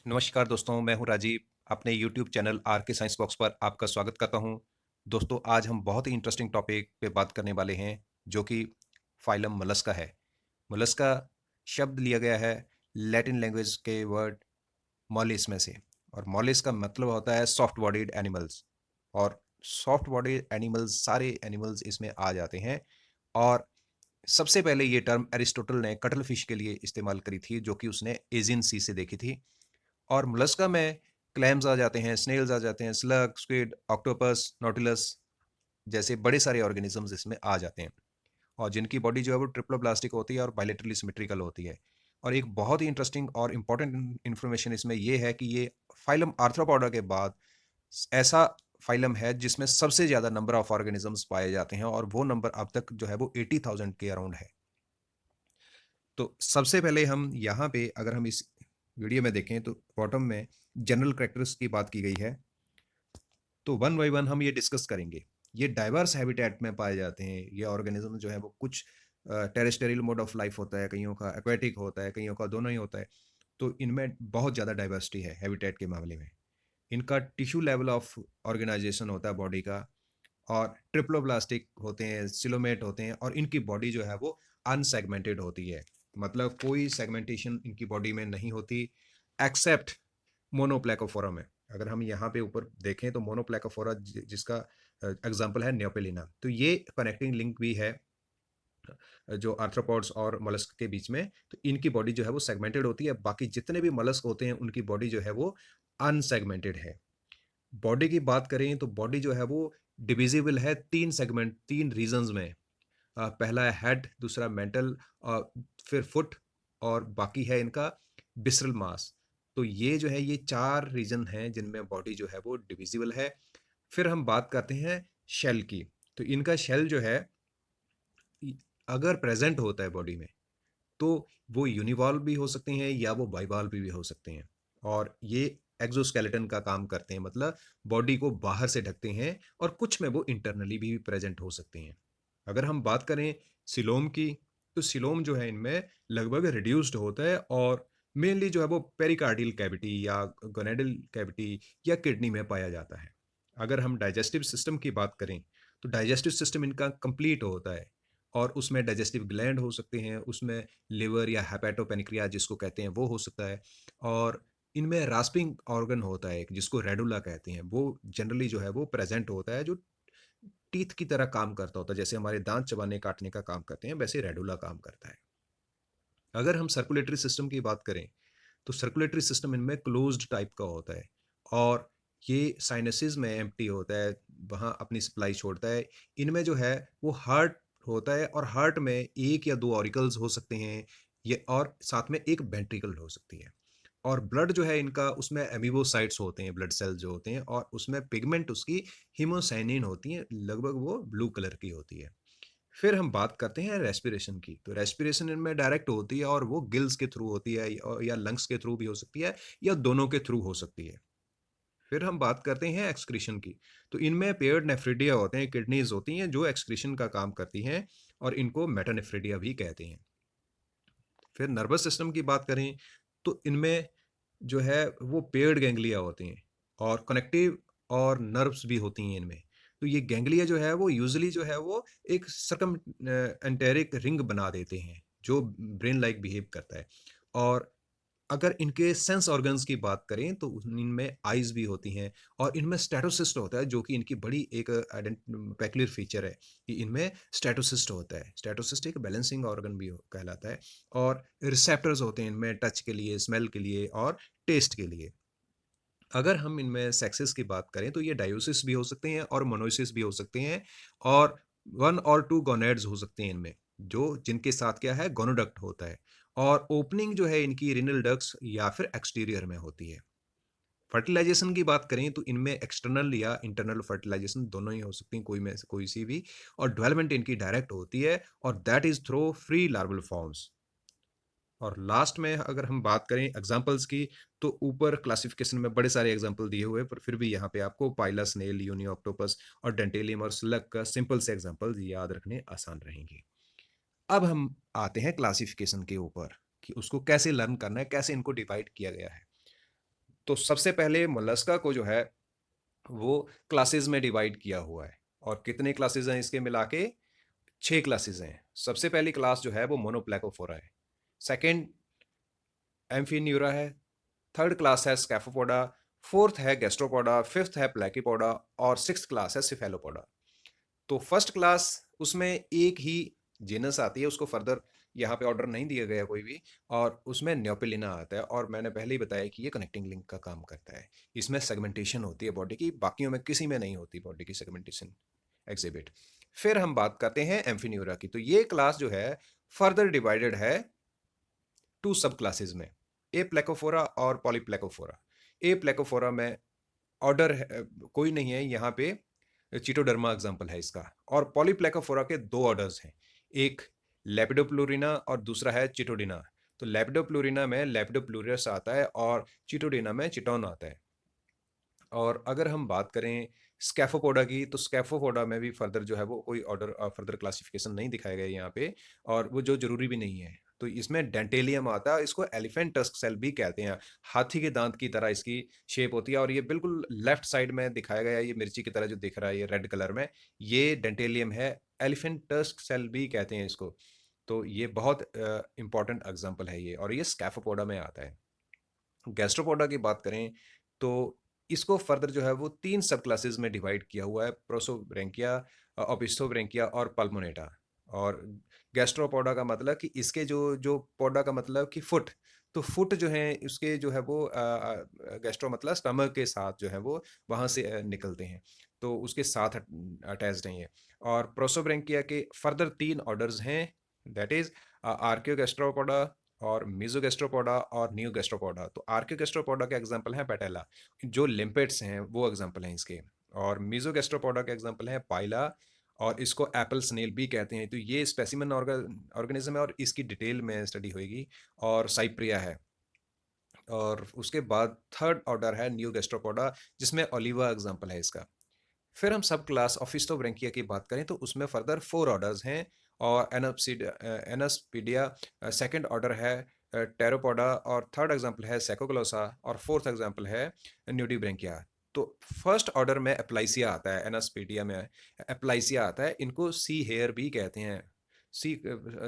नमस्कार दोस्तों, मैं हूं राजीव। अपने YouTube चैनल आर के साइंस बॉक्स पर आपका स्वागत करता हूं। दोस्तों, आज हम बहुत ही इंटरेस्टिंग टॉपिक पे बात करने वाले हैं, जो कि फाइलम मोलस्का है। मोलस्का शब्द लिया गया है लैटिन लैंग्वेज के वर्ड मॉलिस में से, और मॉलिस का मतलब होता है सॉफ्ट बॉडीड एनिमल्स। और सॉफ्ट बॉडीड एनिमल्स, सारे एनिमल्स इसमें आ जाते हैं। और सबसे पहले ये टर्म एरिस्टोटल ने कटल फिश के लिए इस्तेमाल करी थी, जो कि उसने एजियन सी से देखी थी। और मोलस्का में क्लैम्स आ जाते हैं, स्नेल्स आ जाते हैं, स्लग, स्क्विड, ऑक्टोपस, नॉटिलस जैसे बड़े सारे ऑर्गेनिजम्स इसमें आ जाते हैं। और जिनकी बॉडी जो है वो ट्रिप्लोप्लास्टिक होती है और बायलेटरली सिमेट्रिकल होती है। और एक बहुत ही इंटरेस्टिंग और इम्पॉर्टेंट इन्फॉर्मेशन इसमें ये है कि ये फाइलम आर्थ्रोपोडा के बाद ऐसा फाइलम है जिसमें सबसे ज़्यादा नंबर ऑफ ऑर्गेनिजम्स पाए जाते हैं, और वो नंबर अब तक जो है वो 80,000 के अराउंड है। तो सबसे पहले हम यहाँ पे अगर हम इस वीडियो में देखें तो बॉटम में जनरल कैरेक्टर्स की बात की गई है। तो वन बाई वन हम ये डिस्कस करेंगे। ये डाइवर्स हैबिटेट में पाए जाते हैं। ये ऑर्गेनिज्म जो है वो कुछ टेरेस्टेरियल मोड ऑफ लाइफ होता है, कईयों का एक्वेटिक होता है, कईयों का दोनों ही होता है। तो इनमें बहुत ज़्यादा डाइवर्सिटी है हैबिटेट के मामले में। इनका टिश्यू लेवल ऑफ ऑर्गेनाइजेशन होता है बॉडी का, और ट्रिप्लोब्लास्टिक होते हैं, सिलोमेट होते हैं, और इनकी बॉडी जो है वो अनसेगमेंटेड होती है। मतलब कोई सेगमेंटेशन इनकी बॉडी में नहीं होती, एक्सेप्ट मोनोप्लेकोफोरा में। अगर हम यहाँ पे ऊपर देखें तो मोनोप्लेकोफोरा जिसका एग्जांपल है न्योपेलिना, तो ये कनेक्टिंग लिंक भी है जो आर्थ्रोपॉड्स और मोलस्क के बीच में। तो इनकी बॉडी जो है वो सेगमेंटेड होती है, बाकी जितने भी मोलस्क होते हैं उनकी बॉडी जो है वो अनसेगमेंटेड है। बॉडी की बात करें तो बॉडी जो है वो डिविजिबल है तीन सेगमेंट, तीन रीजन्स में। पहला है हेड, दूसरा मेंटल, और फिर फुट, और बाकी है इनका बिसरल मास। तो ये जो है ये चार रीजन हैं जिनमें बॉडी जो है वो डिविजिबल है। फिर हम बात करते हैं शेल की। तो इनका शेल जो है अगर प्रेजेंट होता है बॉडी में, तो वो यूनिवॉल्व भी हो सकते हैं या वो बाइवॉल्व भी हो सकते हैं। और ये एक्सोस्केलेटन का काम करते हैं, मतलब बॉडी को बाहर से ढकते हैं, और कुछ में वो इंटरनली भी प्रेजेंट हो सकते हैं। अगर हम बात करें सिलोम की, तो सिलोम जो है इनमें लगभग रिड्यूस्ड होता है, और मेनली जो है वो पेरिकार्डियल कैविटी या गोनेडल कैविटी या किडनी में पाया जाता है। अगर हम डाइजेस्टिव सिस्टम की बात करें, तो डाइजेस्टिव सिस्टम इनका कंप्लीट होता है, और उसमें डाइजेस्टिव ग्लैंड हो सकते हैं, उसमें लिवर या हेपेटोपेनक्रियाज जिसको कहते हैं वो हो सकता है। और इनमें रास्पिंग ऑर्गन होता है एक, जिसको रेडुला कहते हैं, वो जनरली जो है वो प्रेजेंट होता है, जो टीथ की तरह काम करता होता है। जैसे हमारे दांत चबाने काटने का काम करते हैं, वैसे रेडुला काम करता है। अगर हम सर्कुलेटरी सिस्टम की बात करें, तो सर्कुलेटरी सिस्टम इनमें क्लोज्ड टाइप का होता है, और ये साइनसेस में एम्प्टी होता है, वहाँ अपनी सप्लाई छोड़ता है। इनमें जो है वो हार्ट होता है, और हार्ट में एक या दो ऑरिकल्स हो सकते हैं, ये और साथ में एक वेंट्रिकल हो सकती है। और ब्लड जो है इनका, उसमें एमिबोसाइट्स होते हैं, ब्लड सेल्स जो होते हैं, और उसमें पिगमेंट उसकी हीमोसाइनिन होती है, लगभग वो ब्लू कलर की होती है। फिर हम बात करते हैं रेस्पिरेशन की। तो रेस्पिरेशन इनमें डायरेक्ट होती है, और वो गिल्स के थ्रू होती है, या लंग्स के थ्रू भी हो सकती है, या दोनों के थ्रू हो सकती है। फिर हम बात करते हैं एक्सक्रीशन की। तो इनमें पेयर्ड नेफ्रिडिया होते हैं, किडनीज होती हैं जो एक्सक्रीशन का काम करती हैं, और इनको मेटानेफ्रिडिया भी कहते हैं। फिर नर्वस सिस्टम की बात करें, तो इनमें जो है वो पेयर्ड गैंग्लिया होते हैं, और कनेक्टिव और नर्व्स भी होती हैं इनमें। तो ये गैंग्लिया जो है वो यूजुअली जो है वो एक सर्कम एंटेरिक रिंग बना देते हैं, जो ब्रेन लाइक बिहेव करता है। और अगर इनके सेंस ऑर्गन्स की बात करें, तो इनमें आईज भी होती हैं, और इनमें स्टेटोसिस्ट होता है, जो कि इनकी बड़ी एक पेक्युलर फीचर है कि इनमें स्टेटोसिस्ट होता है। स्टेटोसिस्ट एक बैलेंसिंग ऑर्गन भी कहलाता है। और रिसेप्टर्स होते हैं इनमें टच के लिए, स्मेल के लिए, और टेस्ट के लिए। अगर हम इनमें सेक्सेस की बात करें, तो ये डायोसिस भी हो सकते हैं और मोनोसिस भी हो सकते हैं, और वन और टू गोनेड्स हो सकते हैं इनमें, जो जिनके साथ क्या है, गोनोडक्ट होता है। और ओपनिंग जो है इनकी रिनल डक्ट्स या फिर एक्सटीरियर में होती है। फर्टिलाइजेशन की बात करें, तो इनमें एक्सटर्नल या इंटरनल फर्टिलाइजेशन दोनों ही हो सकती हैं, कोई में से कोई सी भी। और डेवलपमेंट इनकी डायरेक्ट होती है, और that is through free larval forms. और लास्ट में अगर हम बात करें एग्जाम्पल्स की, तो ऊपर क्लासिफिकेशन में बड़े सारे एग्जाम्पल दिए हुए हैं, पर फिर भी यहाँ पे आपको पाइला, स्नेल, यूनी ऑक्टोपस और डेंटेलियम और स्लग का सिंपल से एग्जाम्पल याद रखने आसान रहेंगे। अब हम आते हैं क्लासिफिकेशन के ऊपर, कि उसको कैसे लर्न करना है, कैसे इनको डिवाइड किया गया है। तो सबसे पहले मोलस्का को जो है वो क्लासेस में डिवाइड किया हुआ है। और कितने क्लासेस हैं इसके मिला के? 6 क्लासेस हैं। सबसे पहली क्लास जो है वो मोनोप्लेकोफोरा है। सेकंड एम्फीन्यूरा है। थर्ड क्लास है स्कैफोपोडा। फोर्थ है गैस्ट्रोपोडा। फिफ्थ है प्लेकीपोडा। और सिक्स्थ क्लास है सिफेलोपोडा। तो फर्स्ट क्लास उसमें एक ही जीनस आती है, उसको फर्दर यहाँ पे ऑर्डर नहीं दिया गया कोई भी। और उसमें न्योपिलिना आता है, और मैंने पहले ही बताया कि ये कनेक्टिंग लिंक का काम करता है। इसमें सेगमेंटेशन होती है बॉडी की, बाकियों में किसी में नहीं होती बॉडी की सेगमेंटेशन एग्जिबिट। फिर हम बात करते हैं एम्फिन्यूरा की। तो ये क्लास जो है फर्दर डिवाइडेड है टू सब क्लासेस में, ए प्लेकोफोरा और पॉलीप्लेकोफोरा। ए प्लेकोफोरा में ऑर्डर कोई नहीं है यहाँ पे, चिटोडर्मा एग्जाम्पल है इसका। और पॉलीप्लेकोफोरा के दो ऑर्डर्स हैं, एक लेपिडोप्लूरिना और दूसरा है चिटोडिना। तो लेपिडोप्लूरिना में लेपिडोप्लूरियस आता है और चिटोडिना में चिटोन आता है। और अगर हम बात करें स्कैफोपोडा की, तो स्कैफोपोडा में भी फर्दर जो है वो कोई ऑर्डर फर्दर क्लासिफिकेशन नहीं दिखाया गया यहाँ पे, और वो जो जरूरी भी नहीं है। तो इसमें डेंटेलियम आता है, इसको एलिफेंट टस्क सेल भी कहते हैं। हाथी के दांत की तरह इसकी शेप होती है, और ये बिल्कुल लेफ्ट साइड में दिखाया गया है, ये मिर्ची की तरह जो दिख रहा है ये रेड कलर में, ये डेंटेलियम है। एलिफेंट टस्क सेल भी कहते हैं इसको। तो ये बहुत इंपॉर्टेंट एग्जाम्पल है ये, और ये स्कैफोपोडा में आता है। गैस्ट्रोपोडा की बात करें तो इसको फर्दर जो है वो 3 सब क्लासेस में डिवाइड किया हुआ है, प्रोसोब्रेंकिया, ओपिस्थोब्रेंकिया और पल्मोनेटा। और गैस्ट्रोपोडा का मतलब कि इसके जो जो पोडा का मतलब कि फुट, तो फुट जो है उसके जो है वो गैस्ट्रो मतलब स्टमक के साथ जो है वो वहाँ से निकलते हैं, तो उसके साथ अटैच्ड हैं ये। और प्रोसोब्रेंकिया के फर्दर 3 ऑर्डर्स हैं, दैट इज आर्कियोगैस्ट्रोपोडा और मीजोगैस्ट्रोपोडा और न्यूगैस्ट्रोपोडा। तो आर्कियोगैस्ट्रोपोडा के एग्जांपल हैं पैटेला, जो लिम्पेट्स हैं वो एग्जांपल हैं इसके। और मीजोगैस्ट्रोपोडा के एग्जांपल हैं पाइला, और इसको एप्पल स्नेल भी कहते हैं। तो ये स्पेसिमन ऑर्गेनिज्म है और इसकी डिटेल में स्टडी होगी। और साइप्रिया है। और उसके बाद थर्ड ऑर्डर है न्यू गैस्ट्रोपोडा, जिसमें ओलिवा एग्जांपल है इसका। फिर हम सब क्लास ऑफिस्टोब्रेंकिया की बात करें तो उसमें फर्दर 4 ऑर्डर्स हैं। और एनस्पीडिया सेकंड ऑर्डर है, टेरोपोडा, और थर्ड एग्जांपल है सेकोग्लोसा, और फोर्थ एग्जांपल है न्यूडीब्रेंकिया। तो फर्स्ट ऑर्डर में एप्लाइसिया आता है, एनास्पीडिया में एप्लाइसिया आता है, इनको सी हेयर भी कहते हैं, सी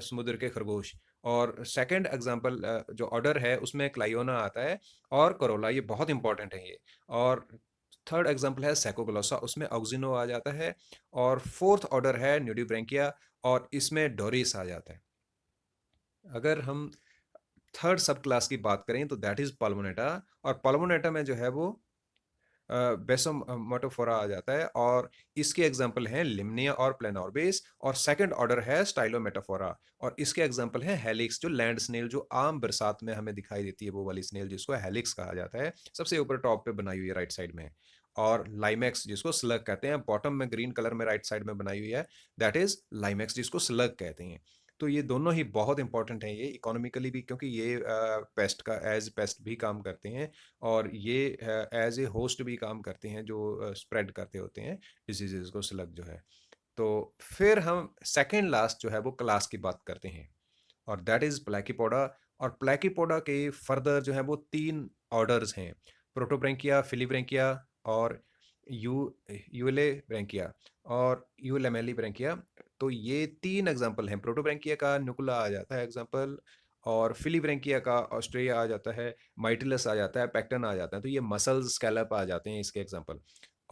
समुद्र के खरगोश। और सेकंड एग्जांपल जो ऑर्डर है उसमें क्लाइयोना आता है, और करोला, ये बहुत इंपॉर्टेंट है ये। और थर्ड एग्जांपल है सैकोग्लोसा, उसमें ऑक्सिनो आ जाता है। और फोर्थ ऑर्डर है न्यूडीब्रेंकिया, और इसमें डोरिस आ जाता है। अगर हम थर्ड सब क्लास की बात करें तो दैट इज पल्मोनेटा। और पल्मोनेटा में जो है वो बेसोमोटोफोरा आ जाता है, और इसके एग्जाम्पल हैं लिमनिया और प्लेनोर्बिस। और सेकंड ऑर्डर है स्टाइलोमेटाफोरा, और इसके एग्जाम्पल हैं हेलिक्स, जो लैंड स्नेल जो आम बरसात में हमें दिखाई देती है, वो वाली स्नेल जिसको हेलिक्स कहा जाता है, सबसे ऊपर टॉप पे बनाई हुई है राइट साइड में। और लाइमेक्स जिसको स्लग कहते हैं, बॉटम में ग्रीन कलर में राइट साइड में बनाई हुई है, दैट इज लाइमेक्स जिसको स्लग कहते हैं। तो ये दोनों ही बहुत इंपॉर्टेंट हैं, ये इकोनॉमिकली भी, क्योंकि ये पेस्ट का एज पेस्ट भी काम करते हैं, और ये एज ए होस्ट भी काम करते हैं, जो स्प्रेड करते होते हैं डिजीजेज को, स्लग जो है। तो फिर हम सेकेंड लास्ट जो है वो क्लास की बात करते हैं, और दैट इज प्लैकीपोडा। और प्लैकीपोडा के फर्दर जो है वो 3 ऑर्डर्स हैं, प्रोटोब्रेंकिया, फिलीब्रेंकिया और यू यूले ब्रेंकिया और यूलेमेली ब्रेंकिया। तो ये 3 एग्जांपल हैं, प्रोटोब्रेंकिया का नुकुला आ जाता है एग्जांपल, और फिलीब्रेंकिया का ऑस्ट्रिया आ जाता है, माइटिलस आ जाता है, पैक्टन आ जाता है। तो ये मसल्स स्कैलप आ जाते हैं इसके एग्जांपल।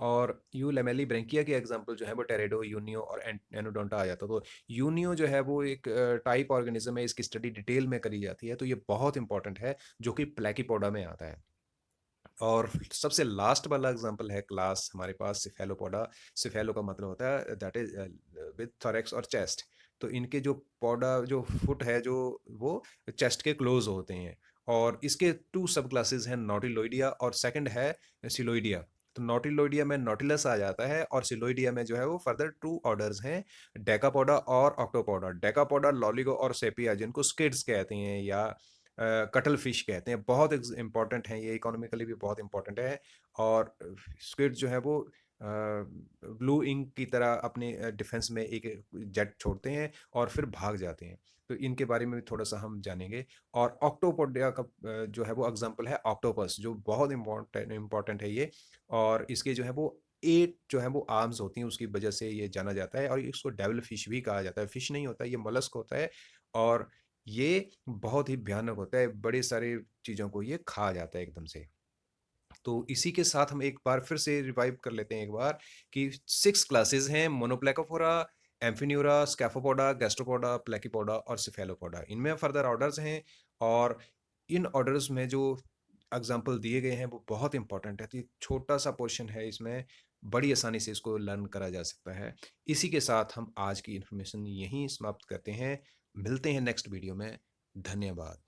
और यू लेमेली ब्रेंकिया के एग्जांपल जो है वो टेरेडो, यूनियो और एनोडोंटा आ जाता है। तो यूनियो जो है वो एक टाइप ऑर्गेनिज्म है, इसकी स्टडी डिटेल में करी जाती है, तो ये बहुत इंपॉर्टेंट है, जो कि प्लेकीपोडा में आता है। और सबसे लास्ट वाला एग्जांपल है क्लास हमारे पास सिफेलोपोडा। सिफेलो का मतलब होता है दैट इज विद थोरेक्स और चेस्ट। तो इनके जो पौडा जो फुट है जो वो चेस्ट के क्लोज होते हैं। और इसके 2 सब क्लासेस हैं, नोटिलोइडिया और सेकंड है सिलोइडिया। तो नोटिलोइडिया में नोटिलस आ जाता है, और सिलोइडिया में जो है वो फर्दर 2 ऑर्डर्स हैं, डेकापोडा और ऑक्टोपोडा। डेकापोडा लॉलिगो और सेपिया, जिनको स्किड्स कहते हैं या कटल फिश कहते हैं, बहुत इंपॉर्टेंट हैं ये, इकोनॉमिकली भी बहुत इंपॉर्टेंट है। और स्क्विड जो है वो ब्लू इंक की तरह अपने डिफेंस में एक जेट छोड़ते हैं और फिर भाग जाते हैं। तो इनके बारे में भी थोड़ा सा हम जानेंगे। और ऑक्टोपोडिया का जो है वो एग्जांपल है ऑक्टोपस, जो बहुत इंपॉर्टेंट है ये। और इसके जो है वो 8 जो है वो आर्म्स होती हैं, उसकी वजह से ये जाना जाता है। और इसको डेविल फिश भी कहा जाता है। फिश नहीं होता, ये मोलस्क होता है। और ये बहुत ही भयानक होता है, बड़े सारे चीज़ों को ये खा जाता है एकदम से। तो इसी के साथ हम एक बार फिर से रिवाइव कर लेते हैं एक बार कि 6 क्लासेस हैं: मोनोप्लेकोफोरा, एम्फिन्यूरा, स्कैफोपोडा, गैस्ट्रोपोडा, प्लेकिपोडा और सिफेलोपोडा। इनमें फर्दर ऑर्डर्स हैं। और इन ऑर्डर्स में जो एग्जाम्पल दिए गए हैं वो बहुत इंपॉर्टेंट है। तो ये छोटा सा पोर्शन है, इसमें बड़ी आसानी से इसको लर्न करा जा सकता है। इसी के साथ हम आज की इन्फॉर्मेशन यहीं समाप्त करते हैं। मिलते हैं नेक्स्ट वीडियो में। धन्यवाद।